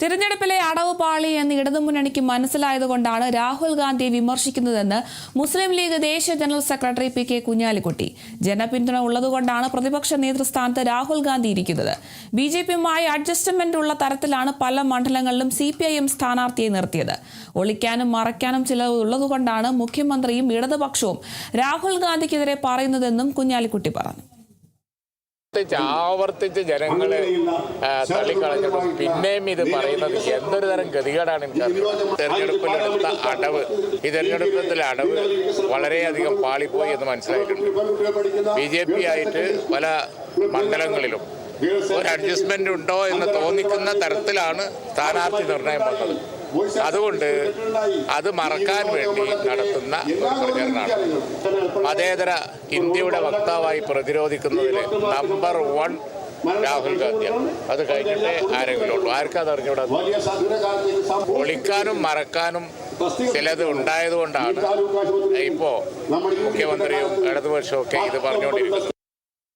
തിരഞ്ഞെടുപ്പിലെ അടവ് പാളി എന്ന് ഇടതുമുന്നണിക്ക് മനസ്സിലായതുകൊണ്ടാണ് രാഹുൽ ഗാന്ധിയെ വിമർശിക്കുന്നതെന്ന് മുസ്ലിം ലീഗ് ദേശീയ general secretary P K Kunhalikutty. ജനപിന്തുണ ഉള്ളതുകൊണ്ടാണ് പ്രതിപക്ഷ നേതൃസ്ഥാനത്ത് രാഹുൽ ഗാന്ധി ഇരിക്കുന്നത്. ബിജെപിയുമായി അഡ്ജസ്റ്റ്മെന്റ് ഉള്ള തരത്തിലാണ് പല മണ്ഡലങ്ങളിലും CPIM സ്ഥാനാർത്ഥിയെ നിർത്തിയത്. ഒളിക്കാനും മറയ്ക്കാനും ചിലവ് ഉള്ളതുകൊണ്ടാണ് മുഖ്യമന്ത്രിയും ഇടതുപക്ഷവും രാഹുൽ ഗാന്ധിക്കെതിരെ പറയുന്നതെന്നും കുഞ്ഞാലിക്കുട്ടി പറഞ്ഞു. ആവർത്തിച്ച് ജനങ്ങളെ തള്ളിക്കളഞ്ഞിട്ടും പിന്നെയും ഇത് പറയുന്നത് എന്തൊരു തരം ഗതികേടാണ് എനിക്കറിയാം. തെരഞ്ഞെടുപ്പിലെടുത്ത അടവ്, ഈ തെരഞ്ഞെടുപ്പിലെ അടവ് വളരെയധികം പാളിപ്പോയി എന്ന് മനസ്സിലായിട്ടുണ്ട്. BJP ആയിട്ട് പല മണ്ഡലങ്ങളിലും ഒരു അഡ്ജസ്റ്റ്മെന്റ് ഉണ്ടോ എന്ന് തോന്നിക്കുന്ന തരത്തിലാണ് സ്ഥാനാർത്ഥി നിർണയം വന്നത്. അതുകൊണ്ട് അത് മറക്കാൻ വേണ്ടി നടത്തുന്ന ഒരു പ്രചരണമാണ്. മതേതര ഇന്ത്യയുടെ വക്താവായി പ്രതിരോധിക്കുന്നതിൽ നമ്പർ 1 രാഹുൽ ഗാന്ധിയാണ്. അത് കഴിഞ്ഞിട്ടേ ആരെങ്കിലും ഉള്ളൂ. ആർക്കത് അറിഞ്ഞൂടാ. ഒളിക്കാനും മറക്കാനും ചിലത് ഉണ്ടായതുകൊണ്ടാണ് ഇപ്പോൾ മുഖ്യമന്ത്രിയും ഇടതുപക്ഷവും ഒക്കെ ഇത് പറഞ്ഞുകൊണ്ടിരിക്കുന്നത്.